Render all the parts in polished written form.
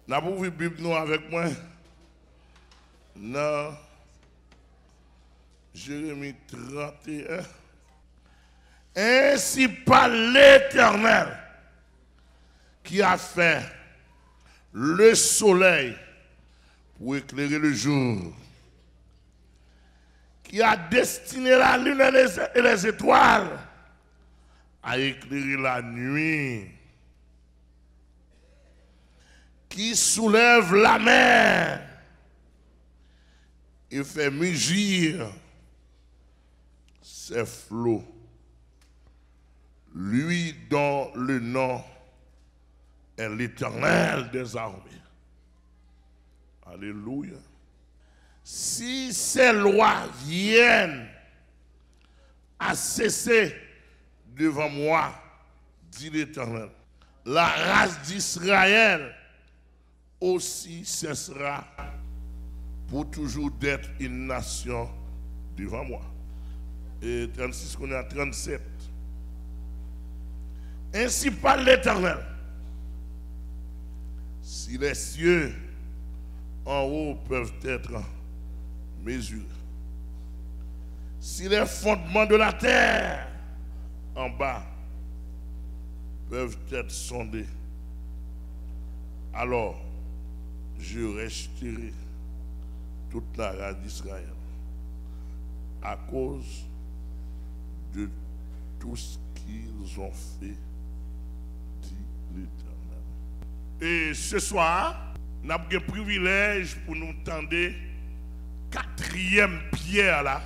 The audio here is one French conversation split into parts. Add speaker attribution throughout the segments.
Speaker 1: N'a pas vu Bible nous avec moi? Non. Jérémie 31. Ainsi parle l'Éternel qui a fait le soleil pour éclairer le jour, qui a destiné la lune et les étoiles à éclairer la nuit, qui soulève la mer et fait mugir ses flots, lui dont le nom est l'Éternel des armées. Alléluia. Si ces lois viennent à cesser devant moi, dit l'Éternel, la race d'Israël aussi cessera pour toujours d'être une nation devant moi. Et 36, qu'on est à 37. Ainsi parle l'Éternel. Si les cieux en haut peuvent être mesurés, si les fondements de la terre en bas peuvent être sondés, alors je resterai toute la race d'Israël à cause de tout ce qu'ils ont fait, dit l'Éternel. Et ce soir, nous avons un privilège pour nous tendre quatrième pierre là,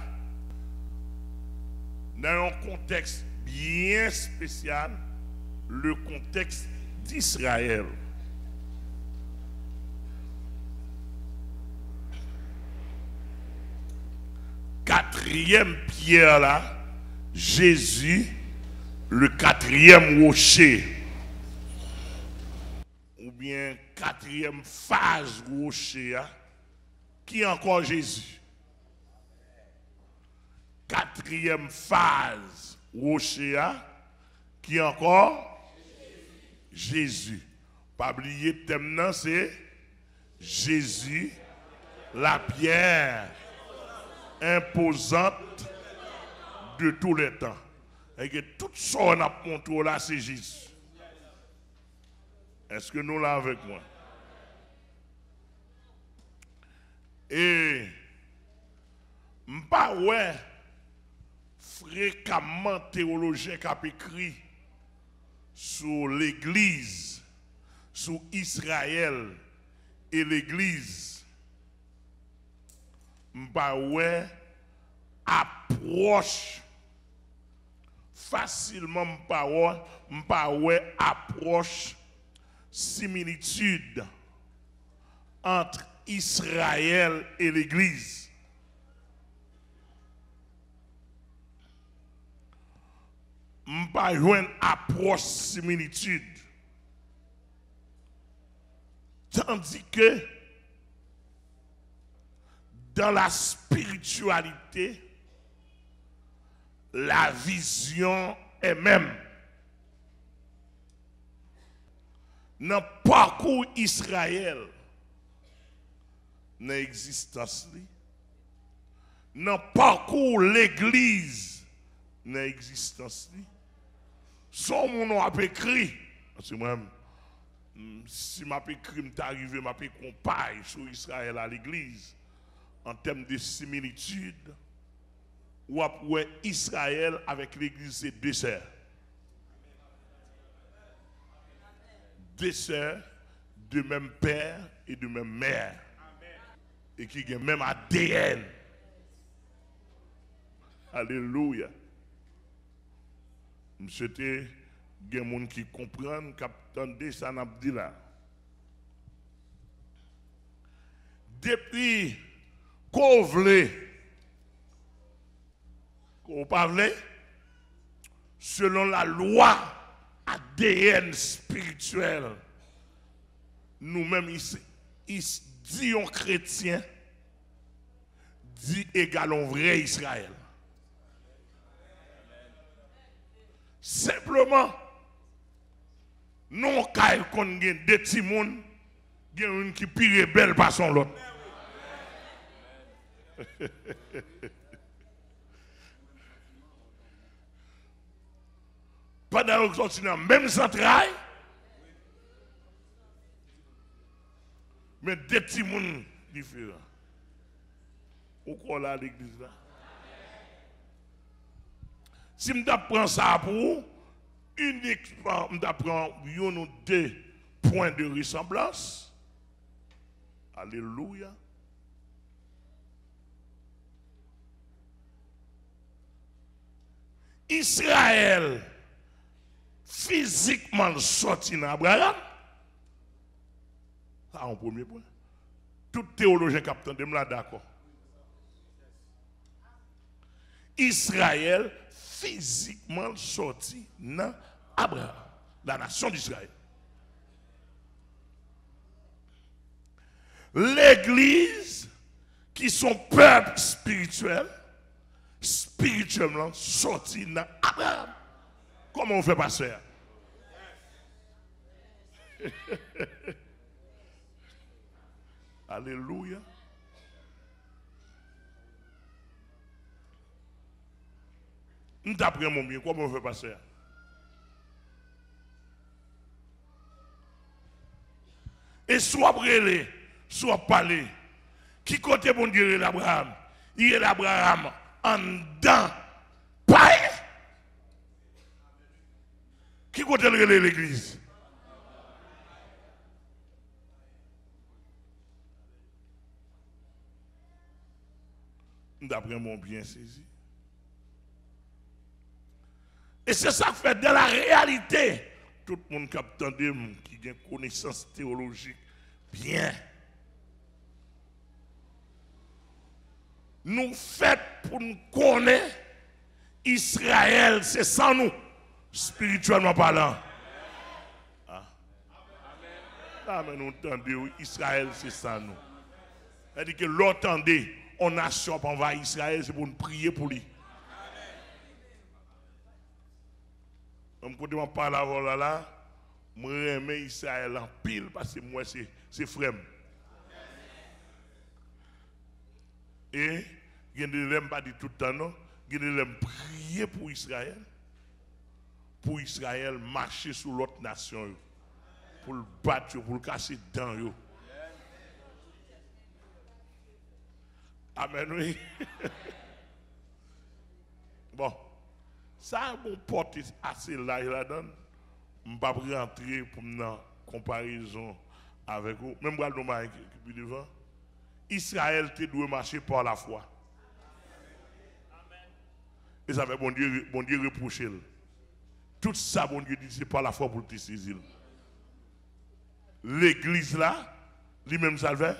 Speaker 1: dans un contexte bien spécial, le contexte d'Israël. Quatrième pierre là, Jésus, le quatrième rocher, ou bien quatrième phase rocher, qui est encore Jésus. Quatrième phase rocher, qui est encore Jésus. Pas oublier le thème, c'est Jésus, la pierre imposante de tous les temps. Et que tout ça on a montré là, c'est Jésus. Est-ce que nous l'avons avec moi? Et m'pas ouais fréquemment théologien qui a écrit sur l'église, sur Israël et l'église. M'pas ouais approche facilement, m'pas ouais approche similitude entre Israël et l'Église. M'pas une approche similitude. Tandis que dans la spiritualité, la vision est même. Dans le parcours Israël, dans l'existence, dans le parcours l'Église, dans l'existence, son mon a écrit, parce que moi, si m'a écrit, m'est arrivé, m'a comparer sur Israël à l'Église, en termes de similitude, ou après Israël avec l'Église, c'est deux sœurs. Deux sœurs de même père et de même mère. Et qui ont même ADN. Alléluia. Monsieur, il y a des gens qui comprennent, qui attendent ça, n'a dit là. Depuis qu'on voulait, qu'on parlait, selon la loi ADN spirituel, nous-mêmes ici, disons chrétiens, dit égal au vrai Israël. Simplement, non, quand on a des petits monde Il y a une qui pire belle par son l'autre. Pendant que sorti dans même centrale, mais des petits mondes différents. Ou quoi là l'église là? Si je prends ça pour vous, uniquement je prends un ou deux points de ressemblance. Alléluia. Israël physiquement sorti d'Abraham. Ça, un premier point. Tout théologien capitaine de là d'accord. Israël physiquement sorti d'Abraham, la nation d'Israël. L'église, qui sont peuple spirituel, spirituellement sorti d'Abraham. Comment on fait passer? Alléluia. Nous t'apprenons mon bien, comment on fait passer? Et soit brûlé, soit parlé. Qui côté bon Dieu l'Abraham? Il est l'Abraham en dedans. Païen. Qui côté l'église? D'après mon bien saisi. Et c'est ça qui fait dans la réalité, tout le monde qui a entendu, qui a une connaissance théologique, bien. Nous faisons pour nous connaître Israël, c'est sans nous, spirituellement parlant. Ah, mais nous entendons, Israël, c'est sans nous. C'est-à-dire que l'entendez, on a sur envers Israël, c'est pour nous prier pour lui. Comme quand on parle avant là, moi j'aime Israël en pile parce que moi c'est frère. Et il y a des gens pas dit tout le temps non, il y a des gens prier pour Israël marcher sur l'autre nation pour le battre, pour le casser dedans. Amen oui. Bon. Ça, mon porte assez large là-dedans. Je ne vais pas rentrer pour une comparaison avec vous. Même si nous sommes devant. Israël doit marcher par la foi. Et ça fait bon Dieu reprocher. Tout ça, bon Dieu dit, c'est par la foi pour te saisir. L'église là, lui-même ça le fait,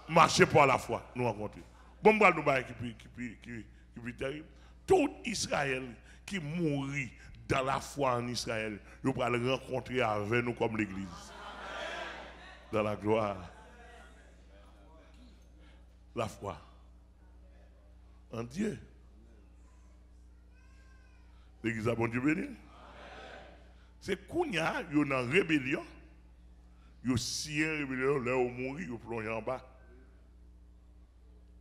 Speaker 1: marcher par la foi. Nous rencontrer. Bon, nous qui terrible. Tout Israël qui mourit dans la foi en Israël, nous pourrons le rencontrer avec nous comme l'église. Dans la gloire. La foi en Dieu. L'église a bon Dieu béni. C'est Kounia, il y a une rébellion. Il y a aussi une rébellion, là où mourir, il plonge en bas.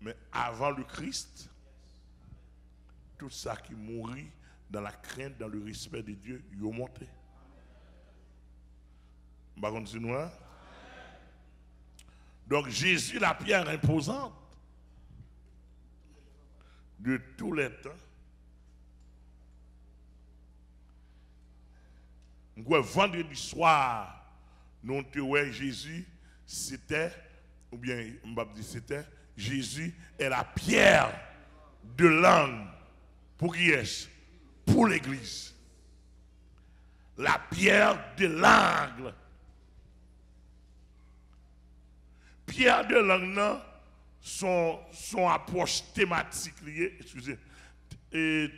Speaker 1: Mais avant le Christ, tout ça qui mourit dans la crainte, dans le respect de Dieu, ils ont monté. Donc Jésus, la pierre imposante de tous les temps. Vendredi soir, nous avons Jésus, c'était, ou bien c'était, Jésus est la pierre de l'angle. Pour qui est-ce? Pour l'église. La pierre de l'angle. Pierre de l'angle, son approche thématique liée, excusez, et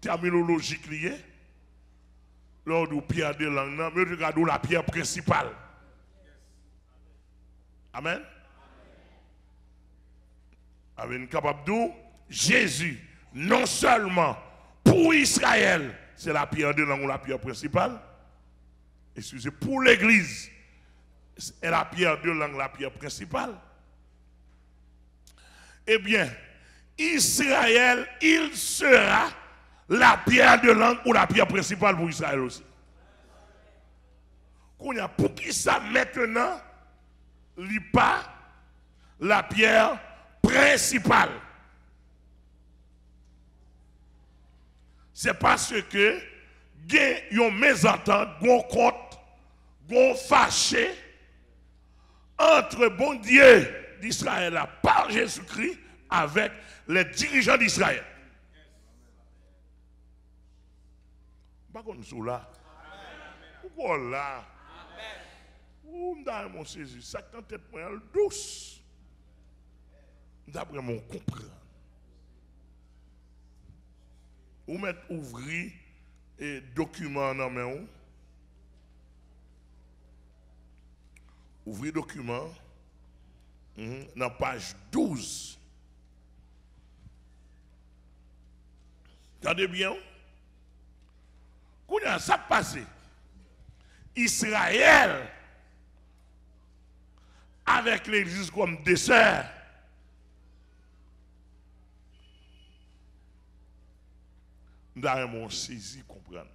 Speaker 1: terminologique liée. Lors du pierre de l'angle, mais regardons la pierre principale. Amen. Avec capable de Jésus. Non seulement pour Israël, c'est la pierre de l'angle ou la pierre principale, excusez, pour l'église, est la pierre de langue, la pierre principale. Eh bien, Israël, il sera la pierre de langue ou la pierre principale pour Israël aussi. Pour qui ça maintenant, il n'y a pas la pierre principale. C'est parce que il y a une mésentente, un compte, un fâché entre bon Dieu d'Israël par Jésus-Christ avec les dirigeants d'Israël. Pas comme ça là. Pourquoi là? Ou m'd'a mon saisi, ça quand tête moi douce. D'après mon comprendre. Ou mettre ouvrir et document dans main. Ouvrir document dans page 12. Regardez bien. Quand ça passé, Israël, avec l'église comme dessert, nous avons saisi, comprendre.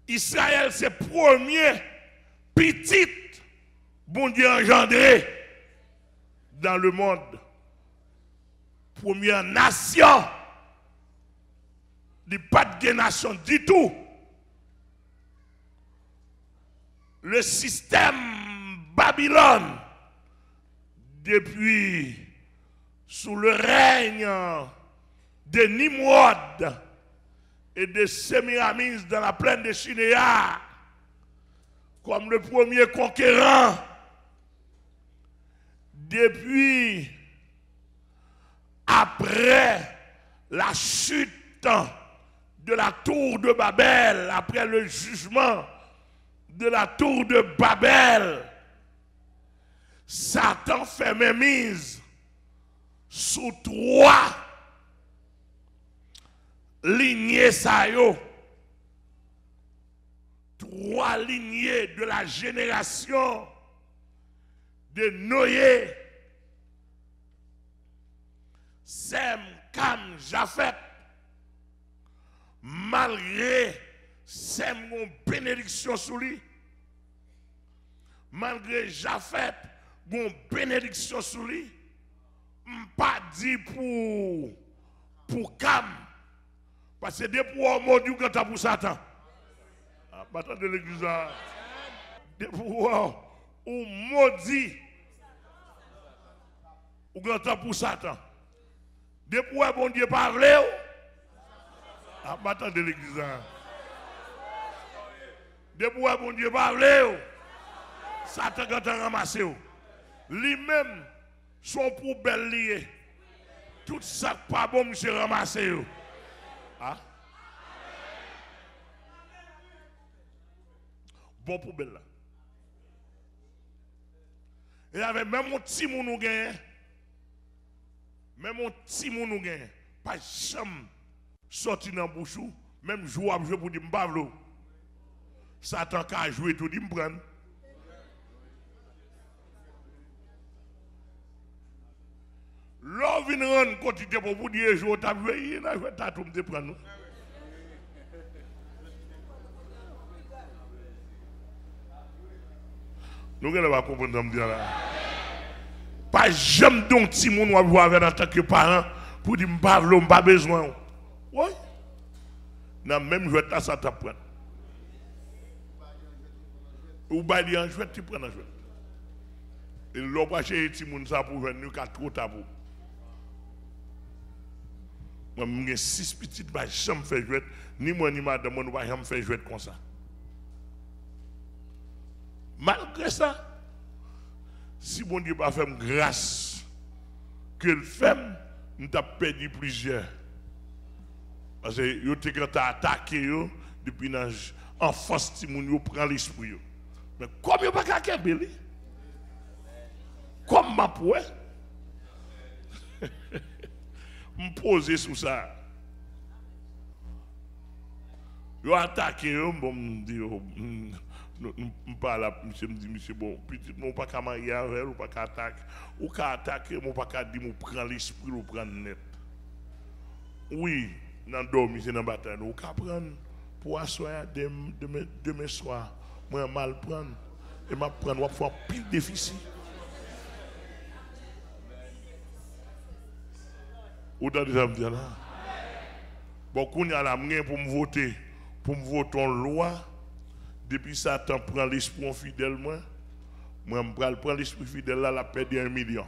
Speaker 1: Israël, c'est le premier petit bon Dieu engendré dans le monde. Première nation. Il n'y a pas de nation du tout. Le système Babylone, depuis sous le règne de Nimrod et de Sémiramis dans la plaine de Shinéar, comme le premier conquérant, depuis après la chute de la tour de Babel, après le jugement de la tour de Babel, Satan fait mémise sous 3 lignées saillots. 3 lignées de la génération de Noé, Sem, Cam, Japhet. Malgré Sem une bénédiction sur lui, malgré Japhet une bénédiction sur lui, pas dit pour Cam, parce que des pour maudit quand t'as pour Satan. Ah, bâton de l'église là. Des pour ou maudit ou quand t'as pour Satan. Des pour bon Dieu parler. Ah, bâton de l'église là. Des pour bon Dieu parler. Satan quand t'as ramassé. Lui-même son poubelle lié. Tout ça pas bon, monsieur ramassé. Ah? Bon poubelle là. Il y avait même mon petit moun nou gen. Même mon petit moun nou gen. Pas jamais sorti dans bouchou. Même jouer à jouer pour dire m'bavlo. Satan ka jouer tout dit m'prendre. L'on vient rendre quantité pour vous dire jouer t'as joué, il a joué t'as tout me prendre. Nous ne pas comprendre me dire là. Pas jamais donc si mon va voir avec en tant que parent pour dire m'bavlo m'pas besoin. Oui. N'a même joué ta ça t'apprendre. Ou ba li en jouet tu prends en jouet. Et l'on pas chez ti moun ça pour venir 4 trop tabou. Moi j'ai 6 petites ba jamais fait jouet ni moi ni madame moi pas jamais fait jouet comme ça. Malgré ça, si bon Dieu pas fait grâce que le fait nous t'a perdu plusieurs. Parce que yo te quand attaqué yo depuis en face ti moun yo prend l'esprit yo. Mais comme yo pas ka belé. Comme ma poué. Me poser sur ça. Ils ont attaqué, bon, me dit, je parle à monsieur, me dit, monsieur, bon, petit, mon pas qu'à marier avec ou pas qu'à attaquer, ou qu'à attaquer, mon pas qu'à dire, mon prend l'esprit, ou prend net. Oui, dans le dormi, c'est dans la bataille, ou qu'à prendre pour asseoir demain soir, moi, mal prendre, et m'a prendre, on va faire pile déficit. Ou dans des hommes, là. Bon, quand il y a la main pour me voter en loi, depuis Satan prend l'esprit fidèle, moi, je prends l'esprit fidèle là, la perdre 1 million.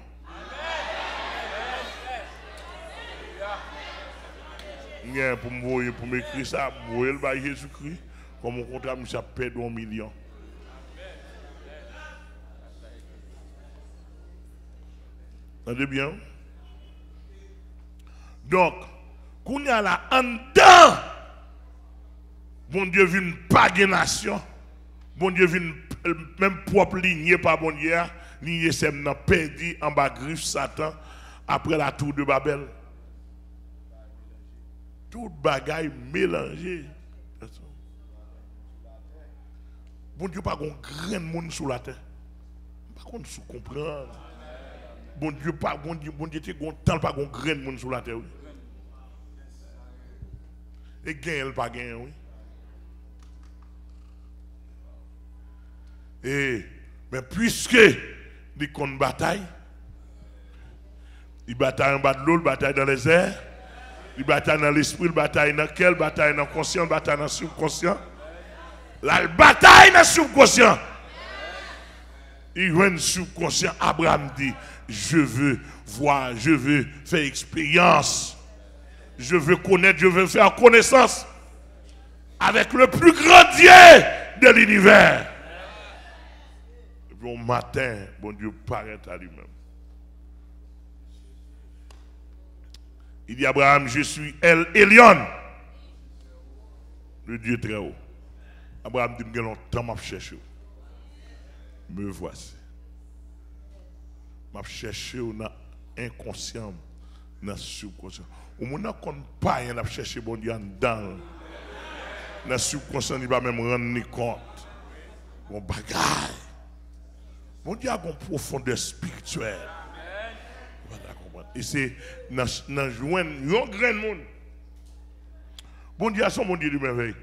Speaker 1: Pour me voyer, pour m'écrire ça, pour me voyer le Jésus-Christ, comme mon contrat, je perds 1 million. Entendez bien? Donc, quand il y a là en dedans, bon Dieu vient pas de nation, bon Dieu vient même propre lignée par bon Dieu, lignée c'est maintenant perdu en bas griffe Satan après la tour de Babel. Tout bagaille mélangé. Bon Dieu pas un grand monde sur la terre. Par contre, sous comprendre. Bon Dieu pas bon Dieu te gon tant pas un grand monde sur la terre. Oui. Et gagne pas gagne oui. Et mais puisque il compte bataille, il bataille en bas de l'eau, il bataille dans les airs, il bataille dans l'esprit, il bataille dans quel, bataille dans le conscient, il bataille dans le subconscient. La bataille dans le subconscient. Il y a un subconscient. Abraham dit, je veux voir, je veux faire expérience. Je veux connaître, je veux faire connaissance avec le plus grand Dieu de l'univers. Et puis au matin, bon Dieu paraît à lui-même. Il dit Abraham, je suis El Elyon, le Dieu très haut. Abraham dit, je longtemps m'a cherché. Me voici. M'a cherché dans inconscient, dans subconscient. Au moment qu'on ne pas rien à chercher bon Dieu dans le subconscient, il va même rendre ni compte. Bon bagaille. Bon Dieu a une profondeur spirituelle. Et c'est dans joindre un grand monde. Bon Dieu a son bon Dieu de merveille.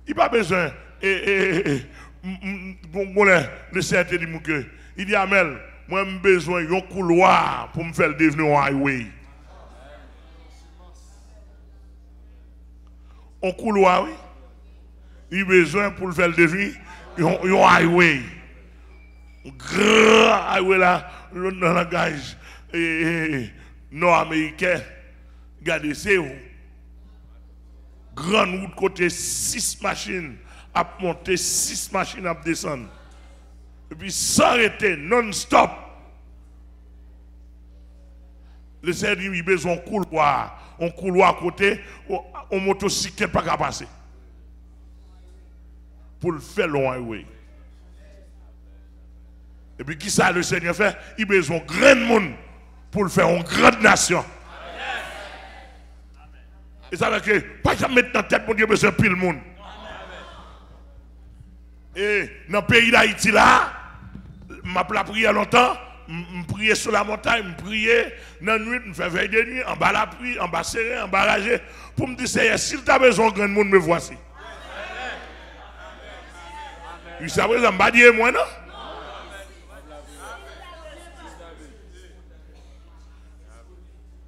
Speaker 1: Il n'a pas besoin. Le certain dit que il dit Amel, moi j'ai besoin d'un couloir pour me faire devenir un highway. Un couloir, oui. Il a besoin pour le faire devenir un highway. Un grand highway là, dans le langage nord-américain. Regardez, c'est où? Grande route côté 6 machines à monter, 6 machines à descendre. Et puis s'arrêter non-stop. Le Seigneur il a besoin d'un couloir. Un couloir à côté, un motocyclette pas qu'à passer. Pour le faire long highway. Et puis qui ça le Seigneur fait? Il a besoin d'un grand monde pour le faire une grande nation. Et ça veut dire que pas jamais mettre dans la tête, mon Dieu, besoin de pile le monde. Et dans le pays d'Haïti là, je prié longtemps, je priais sur la montagne, je priais dans la nuit, je fais veille de nuit, en bas la pluie, en bas serré, en bas ragé, pour me dire, Seigneur, s'il t'a besoin de grand monde, me voici. Oui, ça veut dire, je ne vais pas dire moi, non?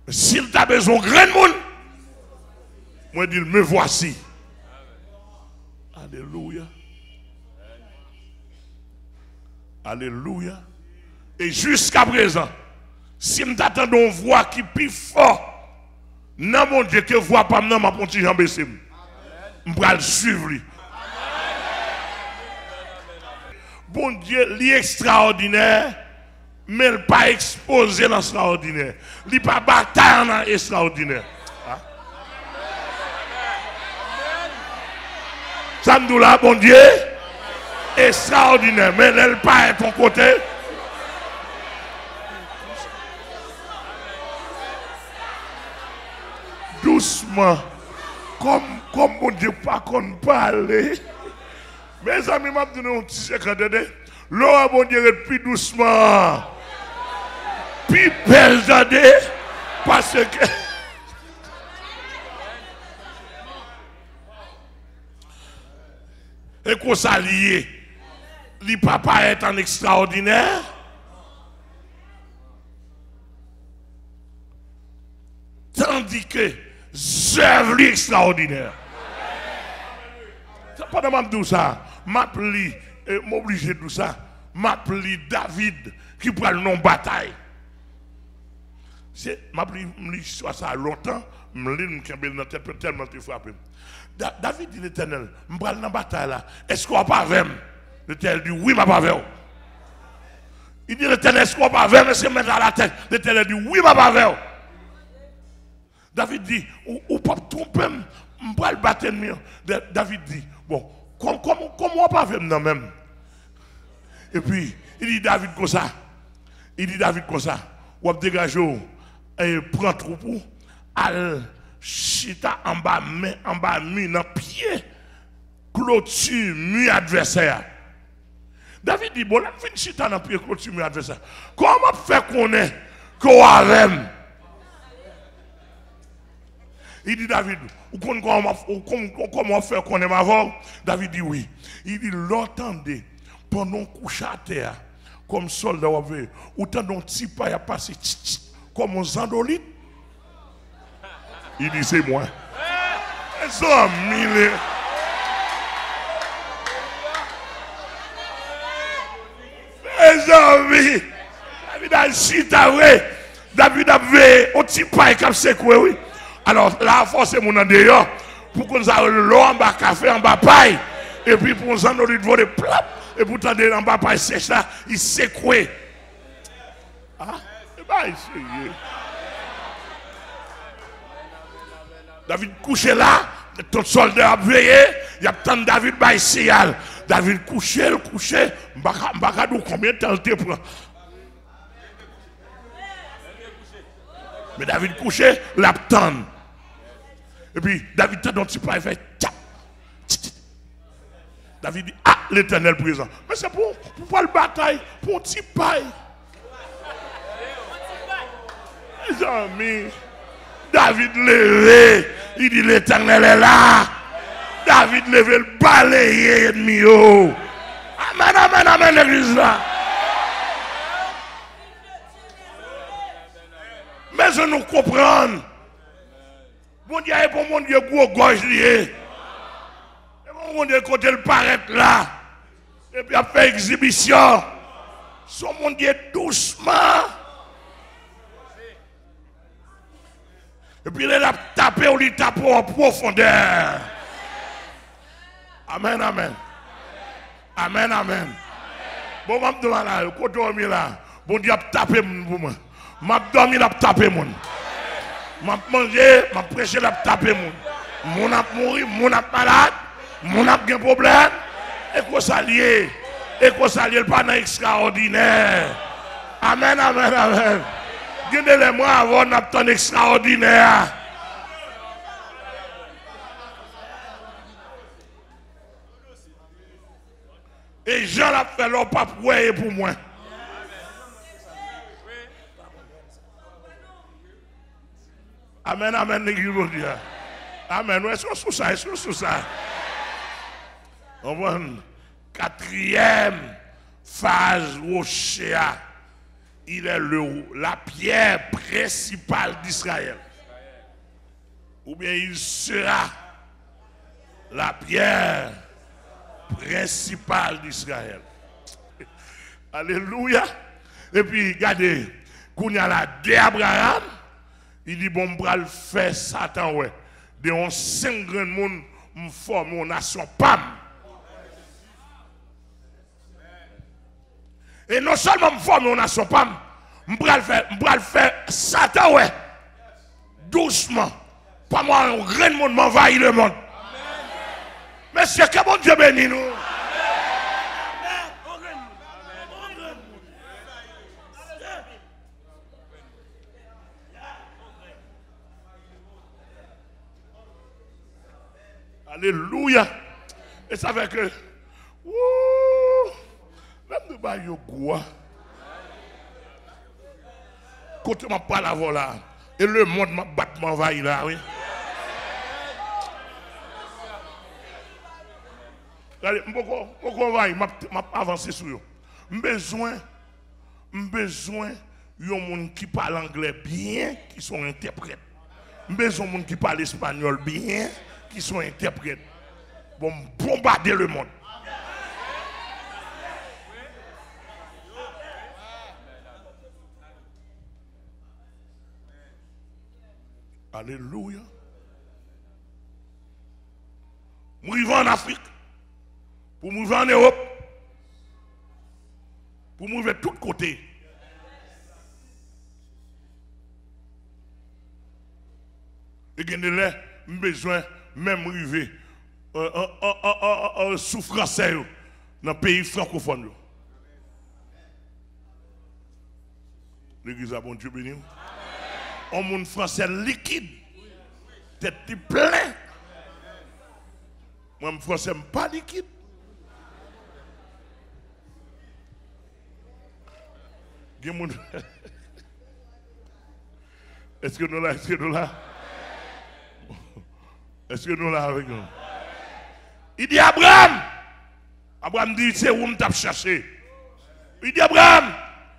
Speaker 1: S'il t'a besoin de grand monde, moi, je dis, me voici. Alléluia. Alléluia. Et jusqu'à présent, si je t'attends une voix qui est plus forte, non, mon Dieu, que voix pas maintenant, ma petite jambe baissée. Je vais le suivre. Bon Dieu, il est extraordinaire, mais il n'est pas exposé dans l'extraordinaire. Il n'est pas bataille dans l'extraordinaire. Ça me dit là, bon Dieu, extraordinaire, mais elle pas à ton côté. Doucement, comme mon Dieu, pas qu'on parle. Mes amis, m'a donné un petit secret de l'eau, mon Dieu, plus doucement. Plus belle d'année. Parce que. Et qu'on s'allie. Le papa est un extraordinaire. Tandis que j'œuvre extraordinaire. C'est pas de m'appeler ça. M'appeler, m'obliger de ça. M'appeler David qui prend le nom bataille. C'est m'appeler l'histoire ça longtemps. M'lis dans tête tellement te frappé. David dit l'Éternel, m'prend dans bataille là. Est-ce qu'on va pas avec? L'Éternel dit oui, m'a pas avec. Il dit l'Éternel, est-ce qu'on va pas avec? Mais c'est mettre à la tête. L'Éternel dit oui, m'a pas avec. David dit, ou pas tromper, je vais le battre. David dit, bon, comment on pas faire non même? Et puis, il dit David comme ça. Il dit David comme ça. Ou va dégager, et prend troupeau, al chita en bas, mu, dans pied, clôture, mu adversaire. David dit, bon, là, fin chita dans pied, clôture, mu adversaire. Comment faire qu'on est, qu'on a il dit David, comment faire qu'on aime avant? David dit oui. Il dit l'entendez pendant couché à terre, comme soldat, ou tant d'un petit pas a passé comme un zandolite. Il dit c'est moi. Les amis, les amis, David a chita, David a vu un petit pas qui a secoué, oui. Alors là, force mon en dehors pour qu'on ait l'eau en bas café, en bas paille. Et puis pour qu'on ait l'eau de plop. Et pour t'en en bas paille sèche là, il secoué. Ah, c'est pas ici. David couché là, ton soldat a veillé, il y a tant de David by signal. David couché, m'baka combien de temps il te prend? Mais David couché, l'attend. Et puis David t'a donné un petit pas, il fait tchap. David dit, ah, l'Éternel présent. Mais c'est pour pas le bataille, pour un petit paille. Les amis, David levé, il dit l'Éternel est là. David levé le balayer ennemi. Amen, amen, amen, l'église là. Mais je nous comprends. Mon Dieu est pour mon Dieu, gros gorge lié. Et mon Dieu, côté le paraître là. Et puis, il a fait exhibition. Son mon Dieu doucement. Et puis, il a tapé ou il tape en profondeur. Amen, amen. Amen, amen. Bon, je me demande là, côté dormi là. Bon Dieu a tapé pour moi. Je dormi, il a tapé mon. Je mangé, je prêché, il a tapé mon. Mon a mouru, mon a malade, mon a un problème. Et qu'on s'allie. Et qu'on s'allie le pas extraordinaire. Amen, amen, amen. Gardez-les moi avant un extraordinaire. Et Jean l'a fait leur pas pour moi. Amen, amen, l'église de Dieu. Amen, est-ce que sous ça, est-ce que sous ça? On voit une quatrième phase rocher. Il est la pierre principale d'Israël. Ou bien il sera la pierre principale d'Israël. Alléluia. Et puis, regardez, quand il y a la d'Abraham, il dit, bon, je vais le faire Satan, ouais. De 5 grands monde, me forme une nation PAM. Et non seulement me forme une nation PAM, je vais le faire Satan, ouais. Doucement. Pas moi, un grand monde m'envahit le monde. Monsieur, que bon Dieu bénisse nous. Alléluia. Et ça fait que, wouh, même de bas, yo goût. Côté m'a pas la voilà. Et le monde m'a battu m'envahir là, oui. Regardez, m'a avancé sur eux. Besoin yon monde qui parle anglais bien, qui sont interprètes. Besoin monde qui parle espagnol bien, qui sont interprètes. Bon, bombarder le monde. Alléluia. Nous vivons en Afrique, pour nous vivre en Europe, pour nous vivre de tous côtés. Et il y a besoin même arriver sous français dans le pays francophone. L'église a bon Dieu béni. Un monde français liquide, tête plein. Moi, je français pas liquide. Est-ce que nous là? Est-ce que nous là? Est-ce que nous là avec nous? Il dit Abraham. Abraham dit c'est où m't'a cherché. Il dit Abraham,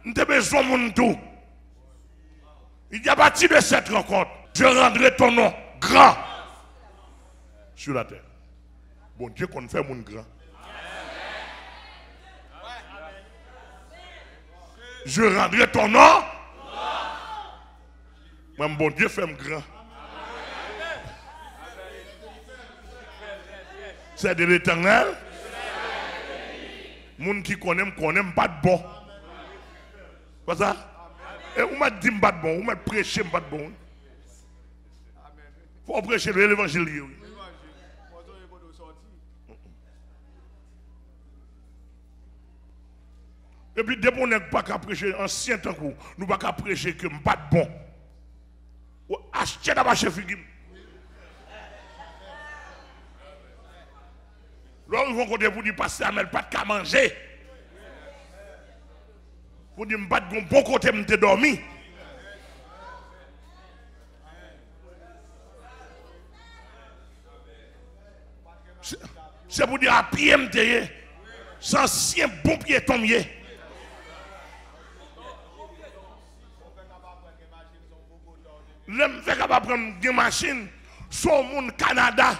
Speaker 1: m't'a besoin de mon tout. Il dit à partir de cette rencontre, je rendrai ton nom grand sur la terre. Bon Dieu qu'on fait mon grand. Je rendrai ton nom. Moi, bon Dieu fait mon grand. C'est de l'Éternel. Moun qui connaît pas de bon. Pas ça? Et vous m'avez dit pas de bon, vous m'avez prêché pas de bon. Il faut prêcher l'évangile. Et puis, depuis qu'on n'est pas qu'à prêcher ancien temps, nous ne pas qu'à prêcher que pas de bon. Achetez d'abord chez Figim. Là, ils vont compter pour dire passer à mettre pas de qu'à manger. Pour dire pas de bon côté, je dormi. C'est pour dire à pied, sans ancien bon pied tombé. L'homme fait capable prendre des machines, son monde Canada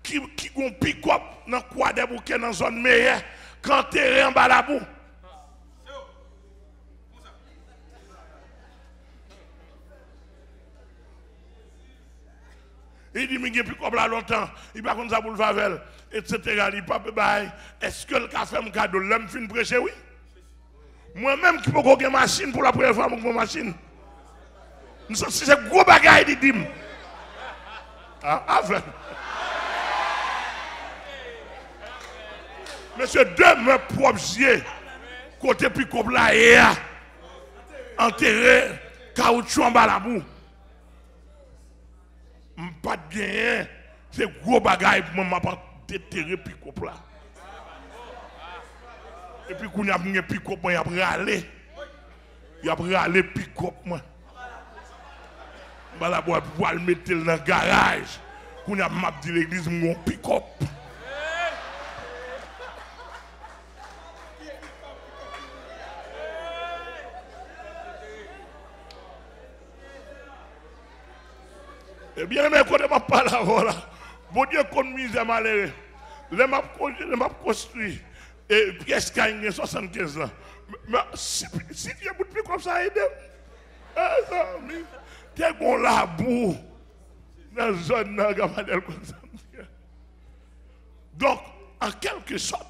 Speaker 1: qui ont pick-up dans quoi des bouquets dans zone meilleure, quand terrain en bas la boue. Il dit, mais il n'y a plus comme là longtemps, il va comme ça pour le Favel, etc. Il pas bail. Est-ce que le café me cadeau, l'homme fin prêcher, oui? Moi-même qui peux avoir une machine pour la première fois, avec mon machine. C'est un gros bagage, il dit. Ah, vrai. Monsieur, deux mes propres yeux, côté puis comme là, et enterré, caoutchouc en bas la boue. Pas de gain, c'est gros bagage pour moi, pas déterrer puis comme là. Et puis, quand il y a un pick-up, il y a râlé. Il y a râlé pick-up, moi. Je vais pouvoir le mettre dans le garage. Quand il y a map de l'église, je vais pick-up. Eh bien, mais quand je ne parle pas là, bon Dieu, qu'on mise à malheureux. Les m'a construit. Et pièce qui a 75 ans. Mais si il y a beaucoup de comme ça, aide. T'es bon là, bout. Dans la zone, comme ça. Donc, en quelque sorte,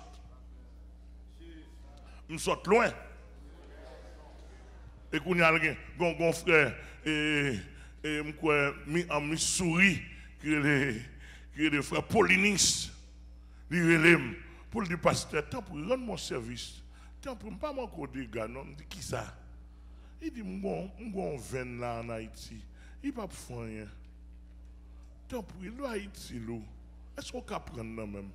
Speaker 1: nous sommes loin. Et qu'on y a un frère, en Missouri, qui est le frère Paulinis, pour le dire, pasteur, tant pour rendre mon service, tant pour ne pas m'accorder, non, il dit qui ça? Il dit, mon veine là en Haïti, il ne va pas faire rien. Tant pour il Haïti, Est-ce qu'on peut prendre même?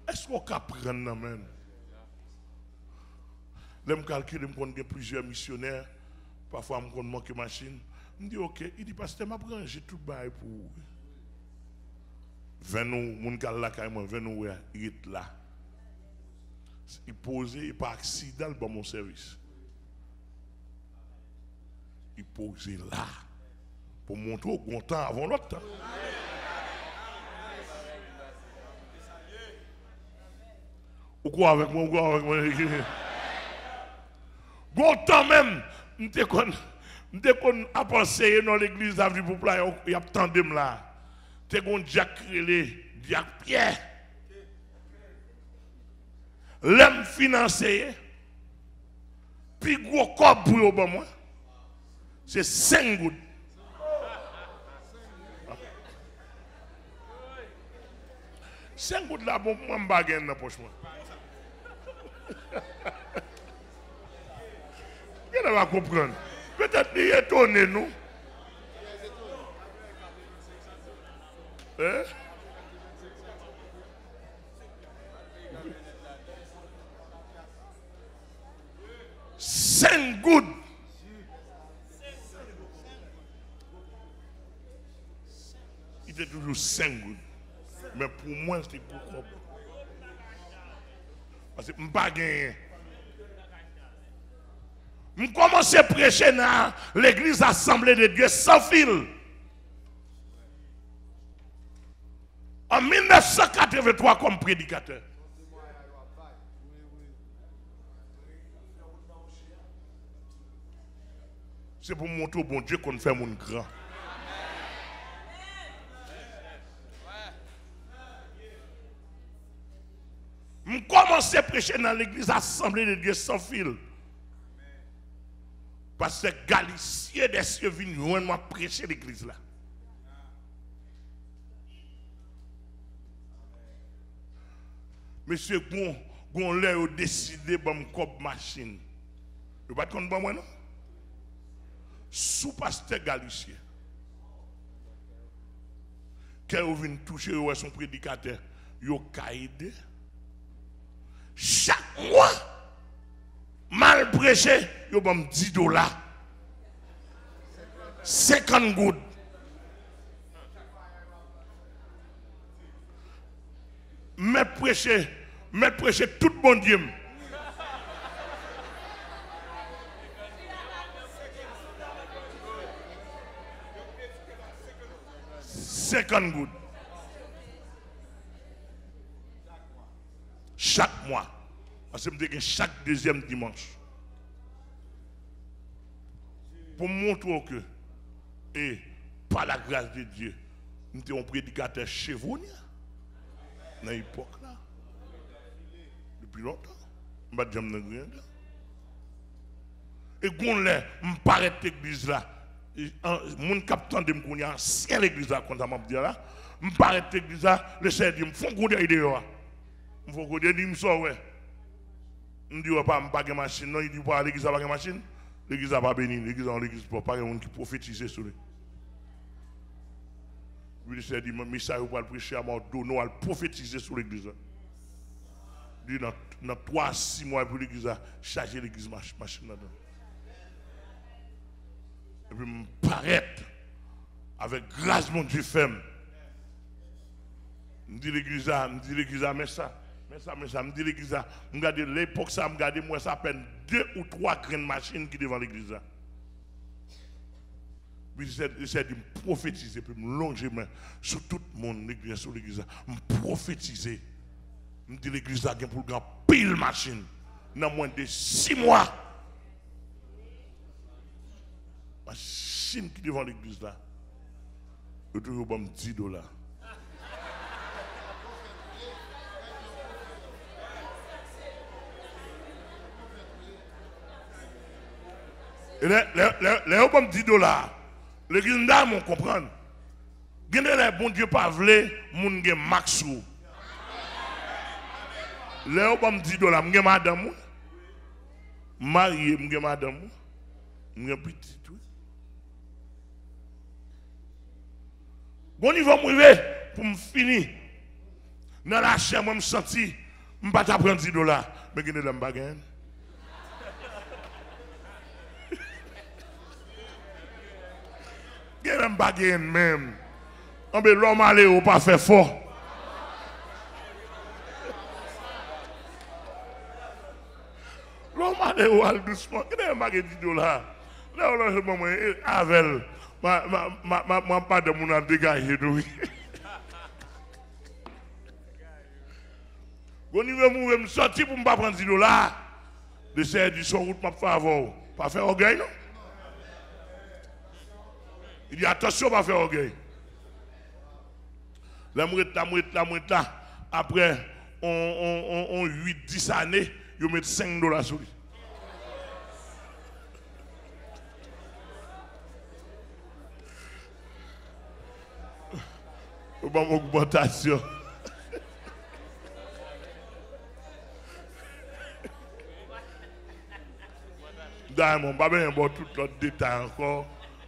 Speaker 1: Est-ce qu'on peut prendre même? Je me calcule, je connais plusieurs missionnaires. Parfois, je manque de machine. Je me dis, ok, il dit, pasteur, je vais ranger tout le bail pour vous. Venez, mon gars là, carrément, venez, il est là. Il posait, par accident, dans mon service. Il posait là. Pour montrer au bon temps avant l'autre temps. Ou quoi avec moi, ou quoi avec moi? Bon temps même, je suis à penser dans l'église d'avenue pour plaire, il y a tant de là. Tu es un Jack Relé, Jack Pierre. L'homme financé, puis gros corps pour moi, c'est 5 gouttes. Cinq gouttes là, bon, moi, je baguette dans la poche. Vous allez comprendre. Peut-être qu'il est étonné, nous. Hein? Cinq gouttes. Il était toujours 5 gouttes. Mais pour moi, c'était beaucoup. Parce que je ne peux pas gagner. Je commence à prêcher dans l'église Assemblée de Dieu sans fil. En 1983 comme prédicateur. C'est pour montrer au bon Dieu qu'on fait mon grand. Je commence à prêcher dans l'église Assemblée de Dieu sans fil. Parce que Galicien des cieux venu moi prêcher l'église là. Monsieur Gon a décidé de me couper machine. Vous ne pas compte moi non? Sous pasteur Galicien. Quand vous venez toucher son prédicateur, vous avez aidé. Chaque mois, mal prêché, vous avez $10. 50 gouttes. Mais prêcher tout bon Dieu. $50 gouttes. Chaque mois. Parce que je me dis chaque deuxième dimanche. Pour montrer que, et par la grâce de Dieu, nous sommes un prédicateur chez vous, dans l'époque là. Depuis longtemps. Je ne sais pas rien. Et quand je paraît l'église là, mon capitaine de me connaît, c'est l'église là, quand je me dis là, je paraît l'église là, le Seigneur dit, je me fais idée. Je me fais idée, je me sors, ouais. Je ne dis pas, je ne pas de machine, non, il dit pas l'église n'a pas de machine. L'église n'a pas béni, l'église n'a pas de monde qui prophétise sur lui. Le Seigneur dit, mais ça, il va prêcher à mon dos, non, il va prophétiser sur l'église. Il dit, dans 3-6 mois pour l'église, charger l'église machine là-dedans. Et puis, me paraître avec grâce, mon Dieu, femme. Je dis l'église, mais ça. Je dis l'église, je regarde l'époque, ça, je regarde, moi, ça peine 2 ou 3 grandes machines qui devant l'église. Puis, j'essaie de me prophétiser, puis me longer sur tout le monde, l'église, sur l'église, me prophétiser. Je dis l'église, il y a pour grand pile machine, dans moins de 6 mois. Machine qui devant l'église là, je toujours bon $10. Et les hommes $10, l'église là, on comprend. Les bon Dieu pas vle, moun gen maxou. Les hommes $10, m'gen madame, marié, m'gen madame, m'gen petit tout. Bon niveau m'rivé pour me finir. Dans la chair, moi me senti, me pas prendre $10, mais gagner dans bagarre. Gagner dans bagarre même. On be l'homme aller ou pas faire fort. L'homme aller ou aller doucement. Gagner dans bagarre $10. Là on a moment avec ma pas de mon a dégagé nous. Bon niveau moi me sortir pour me pas prendre $10. De ces du son route m'a favor. Pas faire orgueil non. Il dit attention pas faire orgueil. La mouette là. Après on 8-10 années, ils mettent $5 sur lui. Bon augmentation. D'ailleurs, pas bien bon tout l'autre détail encore,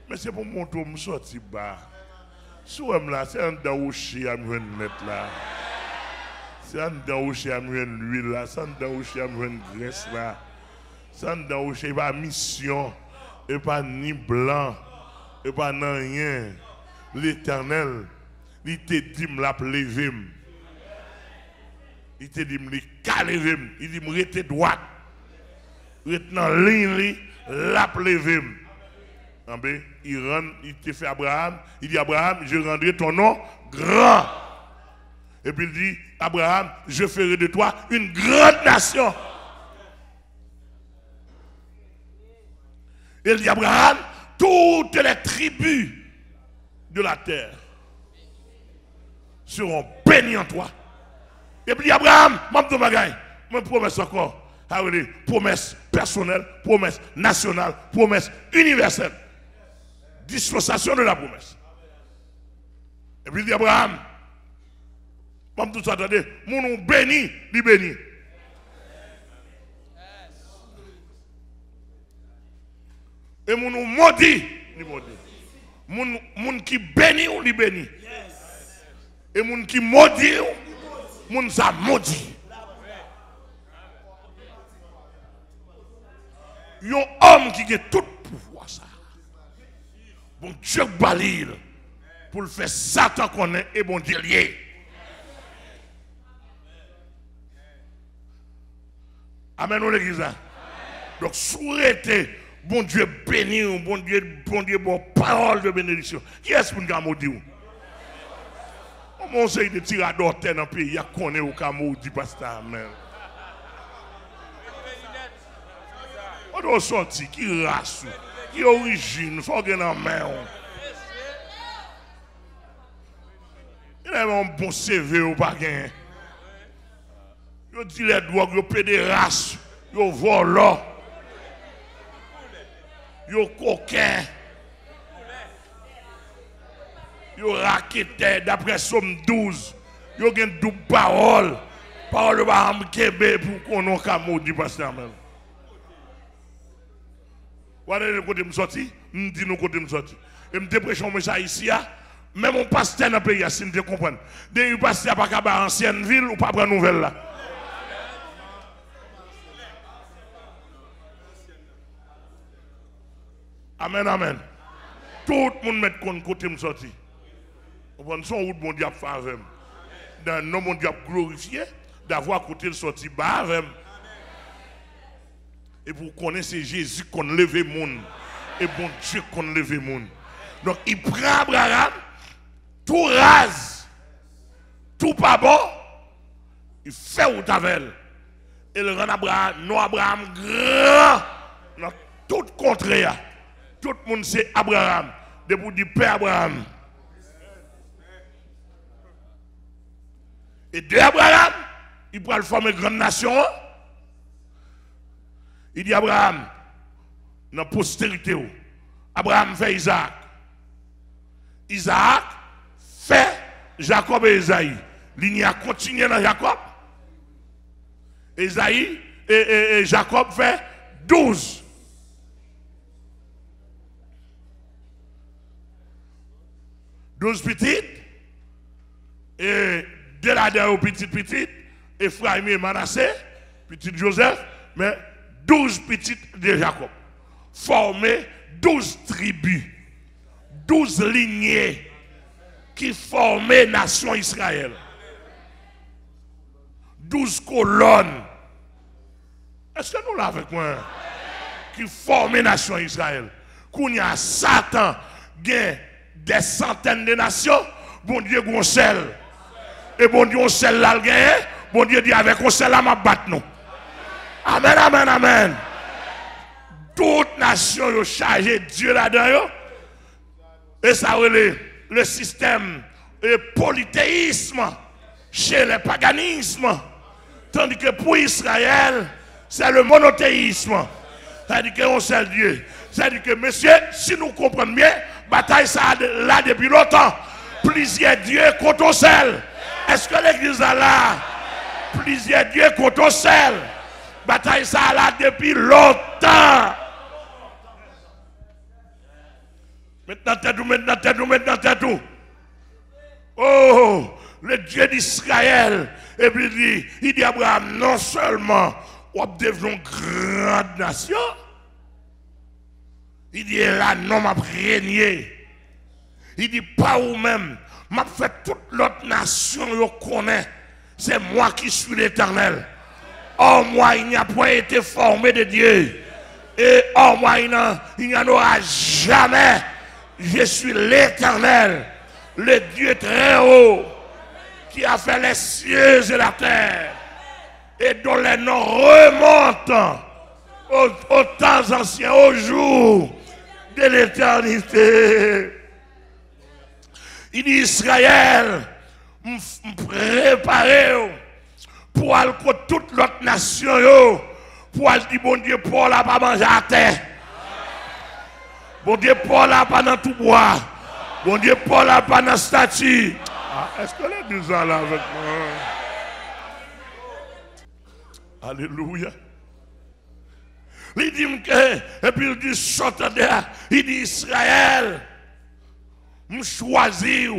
Speaker 1: mais c'est pour montrer où je suis sorti bas. Si vous là, c'est un daouchi à me mettre là. C'est un daouchi à me l'huile là, c'est un daouchi à me graisse là. C'est un daouchi pas mission, et pas ni blanc, et pas rien. L'Éternel, il te dit me la lever. Il te dit me caler, il dit me rester droit. Retenant ligne, la lever. Il te fait Abraham, il dit Abraham, je rendrai ton nom grand. Et puis il dit Abraham, je ferai de toi une grande nation. Il dit Abraham, toutes les tribus de la terre seront bénies en toi. Et puis Abraham, je promesse encore. Promesse personnelle, promesse nationale, promesse universelle. Dispensation de la promesse. Et puis il dit Abraham, comme tout ça, attendez, mon nom béni, il béni. Et mon nom maudit, il maudit. Mon qui béni ou il béni. Et mon qui maudit, mon ça maudit. Il y a un homme qui a tout pouvoir ça. Bon Dieu balil pour le faire Satan connaît et bon Dieu lié. Amen ou l'église. Donc souhaitez bon Dieu béni, bon Dieu bon parole de bénédiction. Qui est-ce pour nous maudire? On sait de tirer d'orteil dans le pays, il y a qu'on est au Cameroun, dit pasteur. Amen. On doit sortir, qui race, qui origine, il faut gagner en main. Il y a un bon CV ou pas gagner. Il dit les drogues, il paie des races, il vole, il coquin, il raquette d'après Somme 12, il y a une double parole, parole de Baham Kébé pour qu'on ait un maudit pasteur même. Voilà le côté me sorti, me dit nous côté me sorti. Et me déprêche un message ici, même mon pasteur dans le pays, si vous comprenez. Dès que pasteur pas qu'à ancienne ville ou pas prendre nouvelle là. Amen, amen. Tout le monde met compte côté me sorti. On prend son route mon diable avec. Dans nom mon diable glorifié d'avoir côté le sorti bas avec. Et pour connaître c'est Jésus qu'on lève le monde. Et bon Dieu qu'on lève le monde. Donc il prend Abraham, tout rase, tout pas bon, il fait ou tavel. Et il rend Abraham, non Abraham grand, dans tout contraire. Tout le monde c'est Abraham, depuis du père Abraham. Et de Abraham, il pourra le former une grande nation. Il dit Abraham, dans la postérité, Abraham fait Isaac. Isaac fait Jacob et Esaïe. Ligne a continué dans Jacob. Esaïe et Jacob fait 12. Douze petites et de là-dedans, petit, Ephraim et Manassé, petit Joseph, mais 12 petites de Jacob. Formé 12 tribus, 12 lignées qui formaient nation Israël. 12 colonnes. Est-ce que nous l'avons avec moi? Qui formaient nation Israël. Quand il y a Satan, des centaines de nations, bon Dieu, on seul. Et bon Dieu, on seul là, bon Dieu dit avec on seul là, m'a battre nous. Amen, amen, amen. Toute nation ont chargé Dieu là-dedans. Et ça le système polythéisme chez les paganismes. Tandis que pour Israël, c'est le monothéisme. C'est-à-dire qu'on seul Dieu. C'est-à-dire que, monsieur, si nous comprenons bien, bataille ça là depuis longtemps. Plusieurs dieux contre un seul. Est-ce que l'église est là? Plusieurs dieux contre un seul. Bataille ça là depuis longtemps. Maintenant tête tout. Oh, le Dieu d'Israël. Et puis il dit à Abraham, non seulement on devient une grande nation, il dit là, non, m'a régné. Il dit pas ou même, m'a fait toute l'autre nation, je connais. C'est moi qui suis l'Éternel. Or, moi, il n'y a point été formé de Dieu. Et or, moi, il n'y en aura jamais. Je suis l'Éternel, le Dieu très haut, qui a fait les cieux et la terre, et dont les noms remontent aux temps anciens, aux jours de l'éternité. Il dit Israël, préparez pour aller contre toute l'autre nation, pour aller dire bon Dieu, Paul n'a pas mangé à terre. Bon Dieu, Paul n'a pas dans tout bois. Bon Dieu, Paul n'a pas dans statue. Est-ce que l'église est là avec moi? Alléluia. Il dit que, et puis il dit, il dit Israël, me choisir,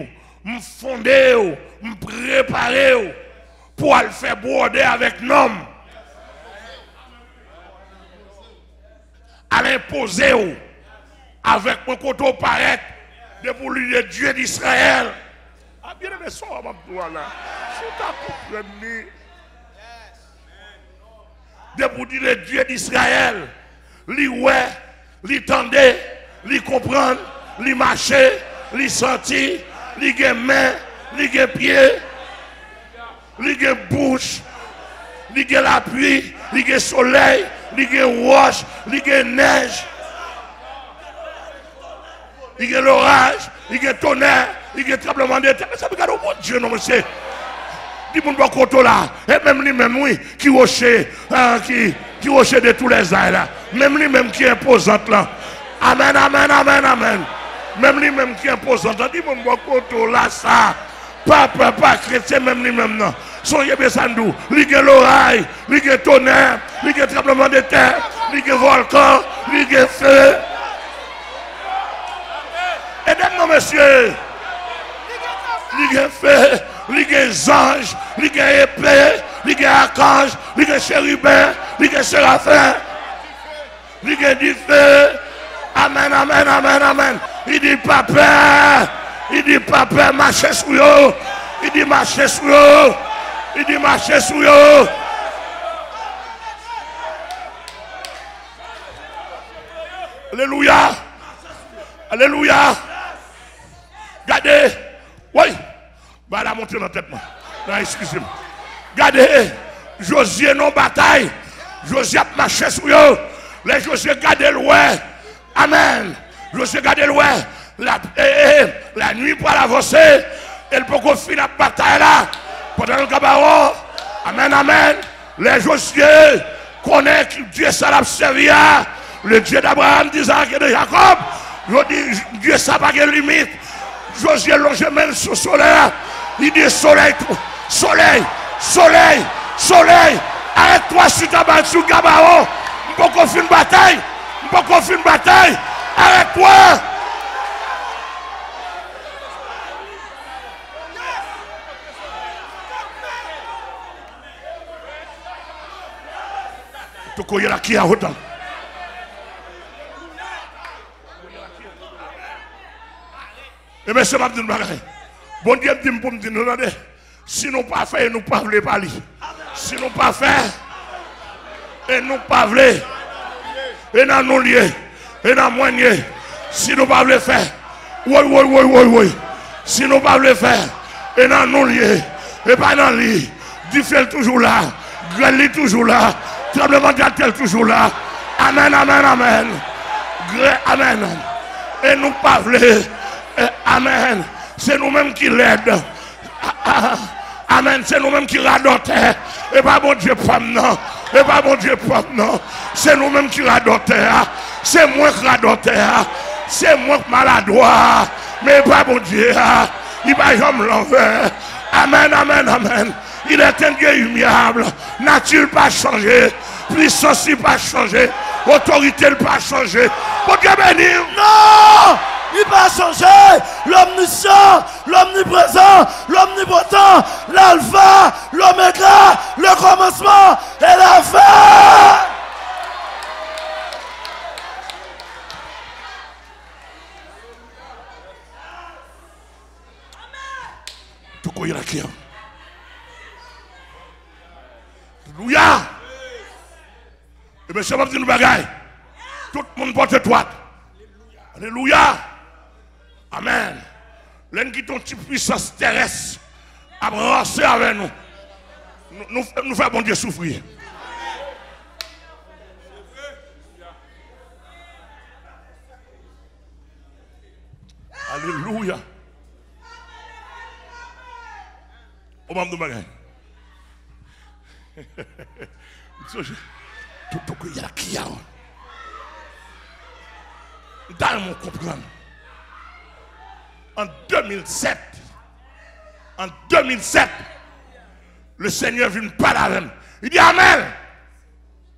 Speaker 1: me fonder, me préparer pour aller faire border avec nom. À l'imposer avec mon côté paraître de pour lui le Dieu d'Israël. Ah bien aimé, ça va là. Si tu as compris, de pour dire le Dieu d'Israël, lui ouais, lui tendait, lui comprendre, lui marcher, lui sentir, lui get main, lui get pied, lui get bouche, lui get la pluie, lui get soleil, lui get roche, lui get neige. Il y a l'orage, il y a tonnerre, il y a tremblement de terre. Mais ça regarde au bon Dieu, non, monsieur. Dis-moi pas qu'on là. Et même lui-même, oui, qui rocher, qui rocher de tous les airs là. Même lui-même qui est imposante là. Amen, amen, amen, amen. Même lui-même qui est imposante là. Dis-moi qu'on là, ça. Pas chrétien, même lui-même non. Soyez bien sandou. Il y a l'orage, il y a tonnerre, il y a tremblement de terre, il y a volcan, il y a feu. Aidez-nous, monsieur. Il y a feu, il y a anges, il y a épée, il y a archange, il y a chérubin, il y a séraphin, il y a du feu. Amen, amen, amen, amen. Il dit papa, marchez sur eux. Il dit marchez sur eux. Il dit marchez sur eux. Alléluia. Alléluia. Regardez. Oui. Bah, la montée dans la tête. Non, excusez-moi. Regardez. Josué non bataille. Josué a marché sur eux. Les Josué gardent loin. Amen. Josué garde loin. La nuit pour avancer. Et le peut finir la bataille là. Pendant le cabaret. Amen, amen. Les Josué connaissent que Dieu ça l'a servi. Le Dieu d'Abraham, d'Isaac et de Jacob. Je dis, Dieu ça n'a pas de limite. Josué longe même sur le soleil. Il dit soleil, soleil, soleil, soleil. Arrête-toi sur ta balle, sur le cabaret. On peut faire une bataille. On peut faire une bataille. Arrête-toi. Tu connais la qui a autant. Et bien, c'est ma petite bagaille. Bon Dieu dit pour me dire, non, si nous pas fait, nous pas voulons parler. Si nous pas fait, et nous pas voulons, et dans nos lieux, et dans moyen, si nous pas voulons faire, oui. Si nous pas voulons faire, et dans nos lieux, et pas dans le lit, du fait toujours là, grêle toujours là, tremblement de terre toujours là. Amen. Amen. Et nous pas voulons. Amen. C'est nous-mêmes qui l'aident. Amen. C'est nous-mêmes qui radotons. Et pas bon Dieu pomme non. Et pas bon Dieu pomme non. C'est nous-mêmes qui radotons. C'est moi qui radotons. C'est moi qui maladroit. Mais pas bon Dieu. Il va jamais l'envers. Amen. Il est un Dieu humiliable. Nature pas changé. Puissance pas changé. Autorité pas changé. Bon Dieu béni.
Speaker 2: Non! Il va changer l'omniscient, l'omniprésent, l'omnipotent, l'alpha, l'oméga, le commencement et la fin.
Speaker 1: Tout quoi il a qui? Alléluia. Et bien, je vais vous dire une bagaille. Tout le monde porte droite. Alléluia. Amen. L'un qui ton petit puissance terrestre a brassé avec nous. Nous faisons bon Dieu souffrir. Alléluia. On va me demander. Tout qu'il y a qui a. Dans mon comprendre. En 2007, le Seigneur vient me parler avec moi. Il dit Amen.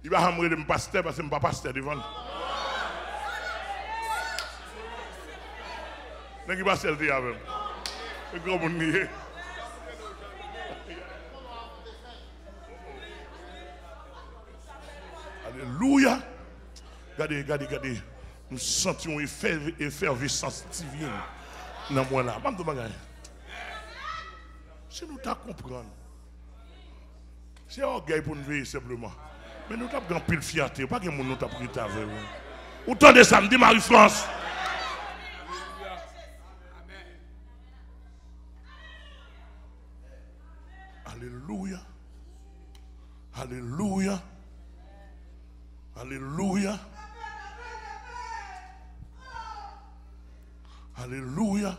Speaker 1: Il va ramener de mon pasteur parce que je ne suis pas pasteur devant. Mais il va se dire avec moi. C'est grand monde nié. Alléluia. Regardez. Nous sentions une effervescence divine. Dans moi là, si nous t'as comprendre, c'est orgueil pour nous vivre simplement. Mais nous t'avons pile fierté, pas que nous t'avons pris ta veille. Autant de samedi, Marie-France. Alléluia. Alléluia. Alléluia. Alléluia.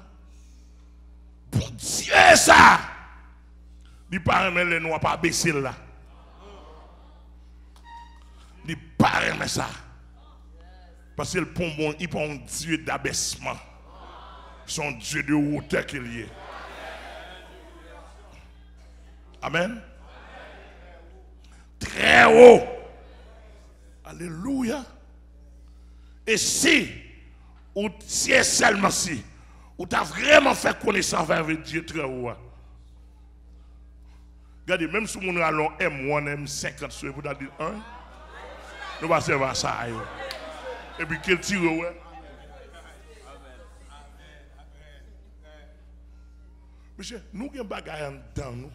Speaker 1: Bon Dieu, ça. Il paraît que les noirs pas baisser là. Il paraît que ça. Parce que le pompon, il pas un Dieu d'abaissement. Son Dieu de hauteur qu'il y est. Amen. Très haut. Alléluia. Et si ou si est seulement si, ou tu as vraiment fait connaissance avec Dieu très haut. Regardez, même si nous allons M1, M50, vous avez dit 1, nous allons servir ça. Et puis quel tire, ouais. Monsieur, nous avons des bagages dedans, nous.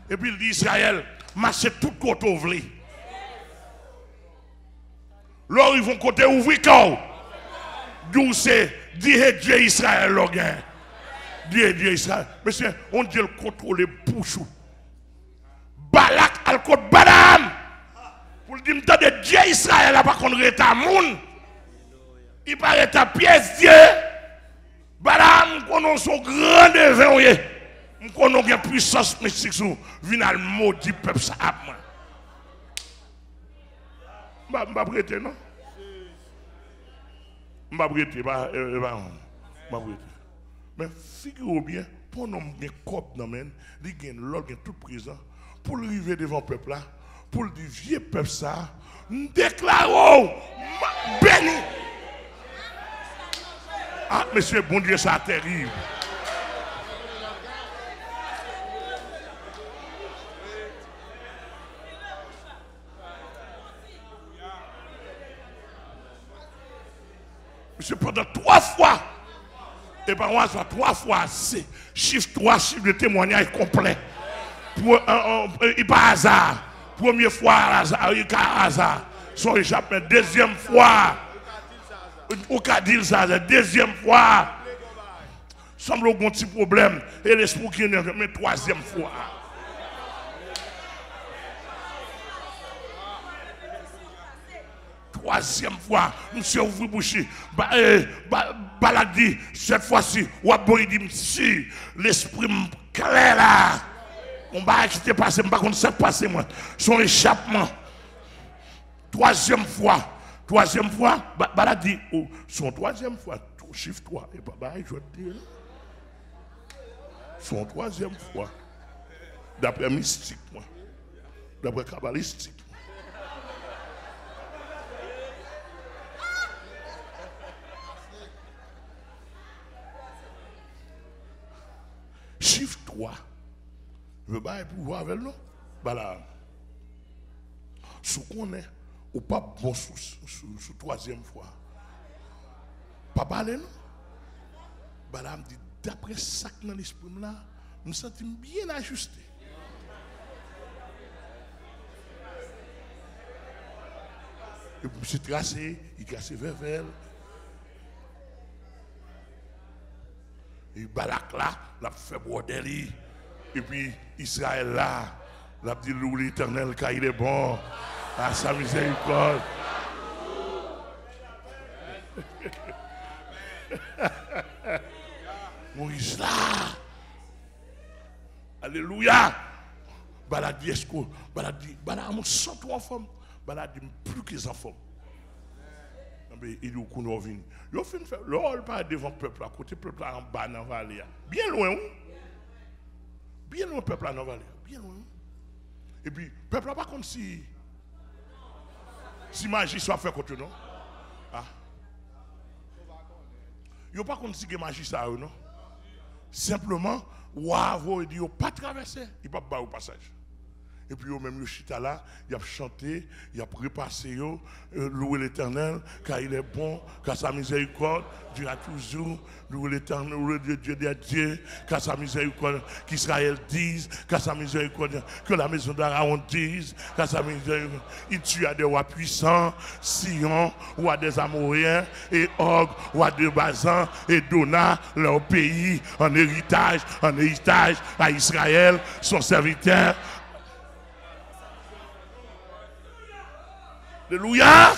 Speaker 1: Et puis il dit Israël, marchez tout côté ouvert. Là, ils vont côté ouvrir quand? D'où c'est Dieu Israël, l'orgain. Dieu Israël. Monsieur, on dit le contrôle bouche. Balak al côté Badam. Pour dire que Dieu Israël n'a pas contre l'état monde. Il paraît ta pièce Dieu. Badam, qu'on son grand devin. Qu'on a une puissance mystique sur venir maudit peuple ça. Je ne vais pas prêter, non? Je ne vais pas prêter. Mais figurez bien, pour nous avoir un cop dans le il y a l'autre tout présent, pour arriver devant le peuple là, pour le vieux peuple ça, nous déclarons béni. Ah, monsieur, bon Dieu, ça terrible. Monsieur, pendant 3 fois, et par moi, soit 3 fois, c'est chiffre 3, chiffre de témoignage complet. Pour pas hasard. Première fois, hasard, il y a hasard. Son échappement. Deuxième fois, au cas dire ça, deuxième fois, semble un petit problème. Et l'esprit qui est mais 3e fois. Troisième fois, monsieur ouvre bouche. Baladi, cette fois-ci, ou a beau dit, si l'esprit clair là, on va quitter passer, je ne sais pas contre ça passer moi. Son échappement. Troisième fois, baladi, son 3e fois, chiffre 3, et pas je vais te dire. Son 3e fois, d'après mystique, moi, d'après kabbalistique. Chiffre 3. Je veux pas pouvoir avec nous. Voilà. Ce qu'on est, ou pas bon sous 3e fois. Pas parler, non? Voilà, me dit, d'après ça que dans l'esprit là, nous sentons bien ajustés. Et puis, c'est tracé, il casse vers elle. Et Balak là, l'a fait bordel. Et puis Israël là, l'a dit loue l'Éternel car il est bon. À sa miséricorde. Moïse là. Alléluia. Balak dit est-ce que Balak dit Balak a 103 femmes. Balak dit plus que les enfants. Mais il y a beaucoup de gens. Ils ont fait le rôle pas devant le peuple, à côté du peuple en bas dans la vallée. Bien loin. Bien loin, le peuple dans la vallée. Bien loin. Et puis, le peuple n'a pas contre si magie soit faite contre nous. Ah. Il n'y a pas contre si magie ça, non. Simplement, waouh, il dit, il n'a pas traversé, il n'a pas au passage. Et puis, même le chita là, il a chanté, il a repassé, louer l'Éternel, car il est bon, car sa miséricorde durera toujours. Louer l'Éternel, louer Dieu des dieux, car sa miséricorde, qu'Israël dise, car sa miséricorde, que la maison d'Aaron dise, car sa miséricorde, il tue à des rois puissants, Sion, roi des Amoréens, et Og, roi de Bazan, et donna leur pays en héritage à Israël, son serviteur. Alléluia.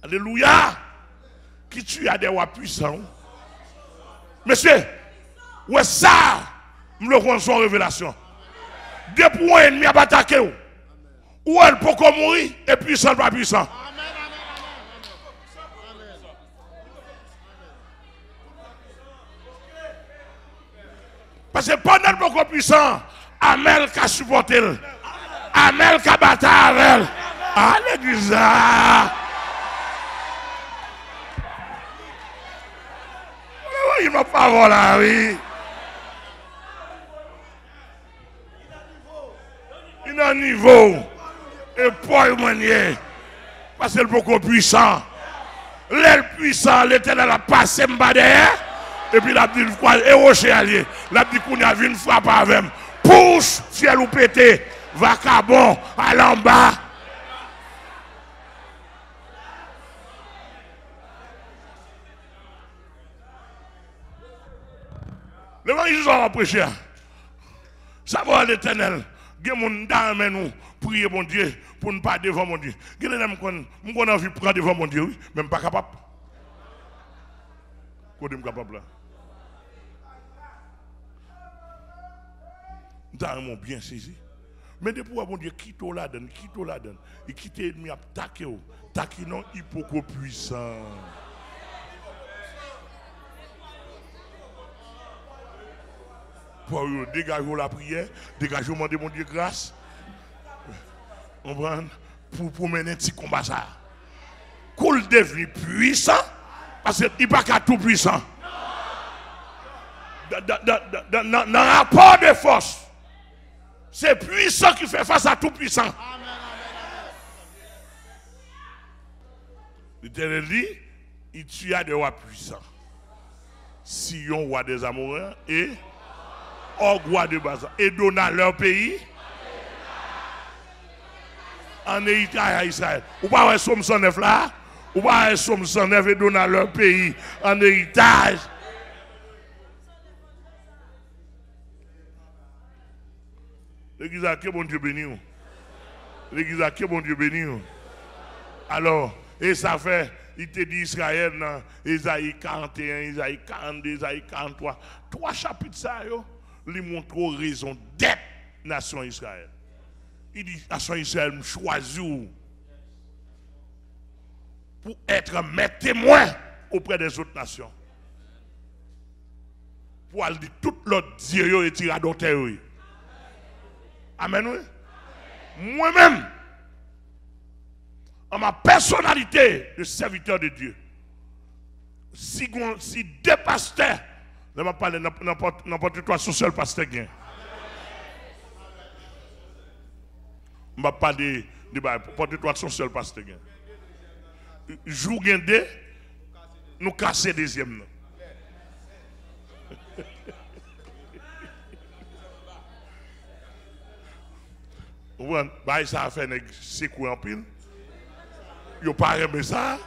Speaker 1: Alléluia. Qui tue à des rois puissants. Monsieur, ouais ça, je le rends en révélation. Des points ennemis à attaquer. Ou elle peut mourir et puissant pas puissant. Parce que pendant le beaucoup puissant, Amel qui a supporté, Amel qui a battu avec elle. À l'église. Il m'a pas volé, oui. Il a un niveau. Et pas une manière. Parce que c'est beaucoup puissant. L'aile puissant, l'Éternel a passé derrière. Et puis il a dit, et rocher allié. Il a dit qu'on a vu une frappe avec. Pousse, ciel ou pété, vacabon, à l'en bas. L'évangile va prêcher. Ça va l'Éternel. Il y a des gens qui nous prier mon Dieu pour ne pas devant mon Dieu. Il y a des gens qui ont envie de prendre devant mon Dieu, même pas capable. Comment est-ce capable là? Nous avons bien saisi. Mais depuis que mon Dieu quitte la donne, il quitte l'ennemi à attaquer, attaquer non hypoco puissant. Pour dégager la prière, dégager mon Dieu grâce. On prend pour mener un petit combat ça. Qu'il devient puissant, parce qu'il n'est pas tout puissant. Dans le rapport de force, c'est puissant qui fait face à tout puissant. L'Éternel dit, il tue des rois puissants. Sion, roi des Amoréens, et Og, roi de Basan, et donna leur pays en héritage à Israël. Ou pas voir Somme 109 là? Ou pas voir Somme 109 et donna leur pays en héritage? L'église a que bon Dieu béni. L'église a que bon Dieu béni. Alors, et ça fait, il te dit Israël dans Isaïe 41, Isaïe 42, Isaïe 43. 3 chapitres ça, lui montre raison d'être nation Israël. Il dit, nation Israël me choisit pour être mes témoins auprès des autres nations. Pour aller dire tout l'autre Dieu et tirer d'autres. Amen, oui. Moi-même, en ma personnalité de serviteur de Dieu, si deux pasteurs, je ne vais pas parler n'importe quoi, son seul pasteur gain. Je ne vais pas parler n'importe quoi, son seul pasteur gain. Jour gain deux, nous casser deuxième. Ça a fait c'est quoi en pile? Ils n'ont pas aimé ça.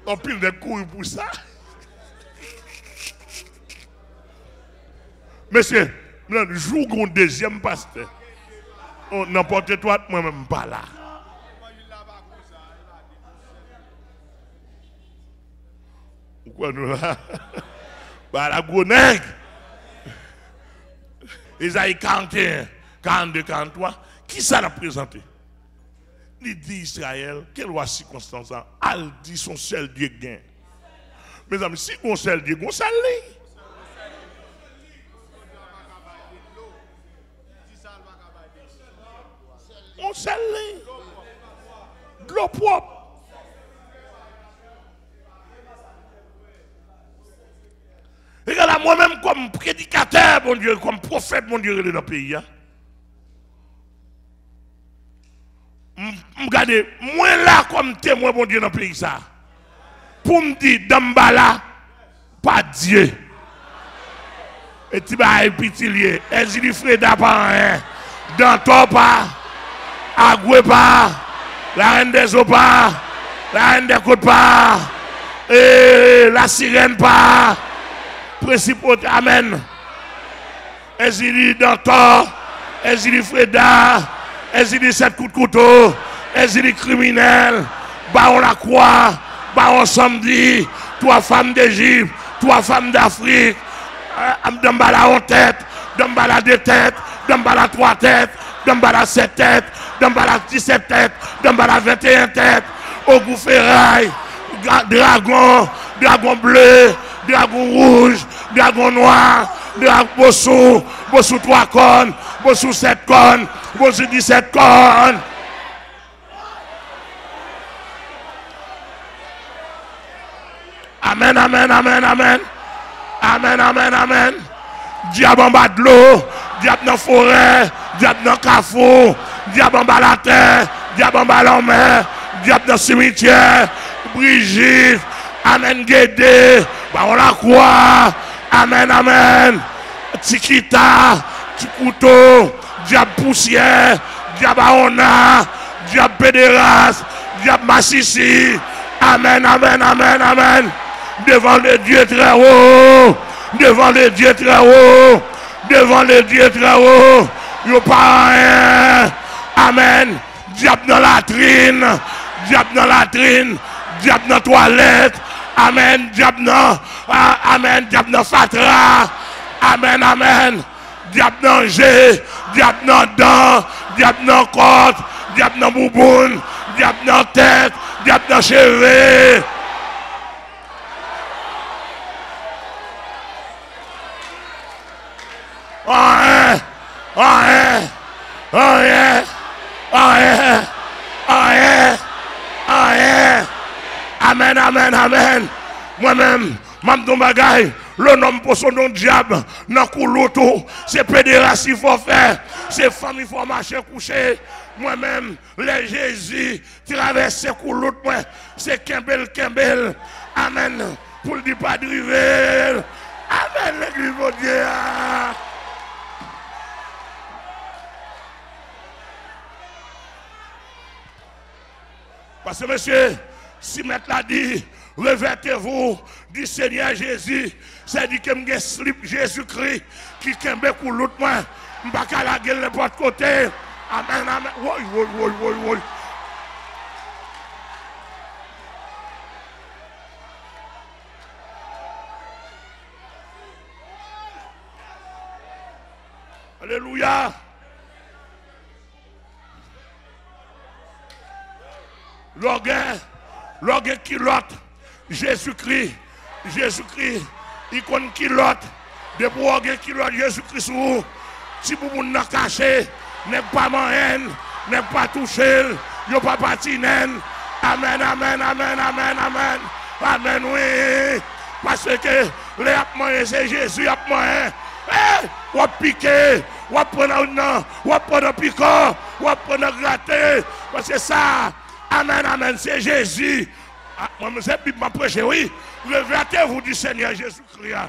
Speaker 1: En pile de couilles pour ça. Monsieur, je joue un deuxième pasteur. N'importe quoi, moi-même pas là. Pourquoi nous là? Bah la grenade. Isaïe 41, 42, 43. Qui ça l'a présenté? Il dit Israël, quelle loi circonstance? Al dit son seul Dieu gain. Mes amis, si on seul Dieu, on seul lit. On seul lit. De l'eau propre. Regarde, moi-même comme prédicateur, mon Dieu, comme prophète, mon Dieu, dans le pays. Regardez, moi là comme témoin, mon Dieu, dans le pays. Ça. Pour me dire, Dambala, pas Dieu. Et tu vas épitilier. Ezili Freda pas rien. Danto pas. Agoué pas. La reine des eaux pas. La reine des côtes pas. Et la sirène pas. Principauté, amen. Ezili Danto. Ezili Freda. Ezili 7 coups de couteau. Ezili criminel. Baron la croix. Baron samedi. 3 femmes d'Égypte. 3 femmes d'Afrique. Dambala en tête. Dambala 2 têtes. Dambala 3 têtes. Dambala 7 têtes. Dambala 17 têtes. Dambala 21 têtes. Au goût ferraille. Dragon. Dragon bleu. Dragon rouge. Dragon noir. Dragon bossou. Bossou 3 cornes. Bossou 7 cornes. Bossou 17 cornes. Amen, amen, amen, amen. Amen, amen, amen. Diable en bas de l'eau. Diable dans la forêt. Diable dans le carrefour. Diable en bas de la terre. Diable en bas de la mer. Diable dans le cimetière. Brigitte. Amen, Guédé. Baron la croix. Amen, amen. Tikita. Tikouto. Diable poussière. Diable Aona. Diable Pédéras. Diable Massissi. Amen, amen, amen, amen. Devant le Dieu très haut. Devant le Dieu très haut. Devant le Dieu très haut. Yo pas rien. Amen. Diable dans la latrine. Diable dans la latrine. Diable dans la toilette. Amen. Diable dans. Amen. Diable dans fatra. Amen. Amen. Diable dans G. Diable dans dents. Diable dans côte. Diable dans bouboune. Diable dans tête. Diable dans cheveux. Amen. Amen. Amen. Amen. Amen. Amen. Amen. Amen. Amen. Moi-même, Mamdou Bagay, le nom pour son nom diable, dans couloto, c'est pédératie qu'il faut faire, c'est famille faut marcher coucher. Moi-même, les Jésus, traverser couloto, c'est Kembel. Amen. Pour le dire pas de river. Amen, l'église de Dieu. Parce que monsieur, si maître l'a dit, revêtez-vous du Seigneur Jésus, c'est dit que je slip Jésus-Christ qui kembe pour l'autre moi, je ne vais pas la gueule de l'autre côté. Amen, amen. Oui. Alléluia. L'orgueil qui l'autre, Jésus-Christ, il connaît qui l'autre, de l'orgueil qui l'autre, Jésus-Christ, si vous n'avez pas caché, n'est pas moyen, n'est pas touché, n'est pas patiner. Amen. Amen, oui. Parce que les moyens, c'est Jésus, les moyens. Ou piquer, ou prendre un picot, ou prendre un gratté. Parce que ça. Amen, c'est Jésus. Moi, je vais prêcher, oui. Revêtez-vous du Seigneur Jésus-Christ.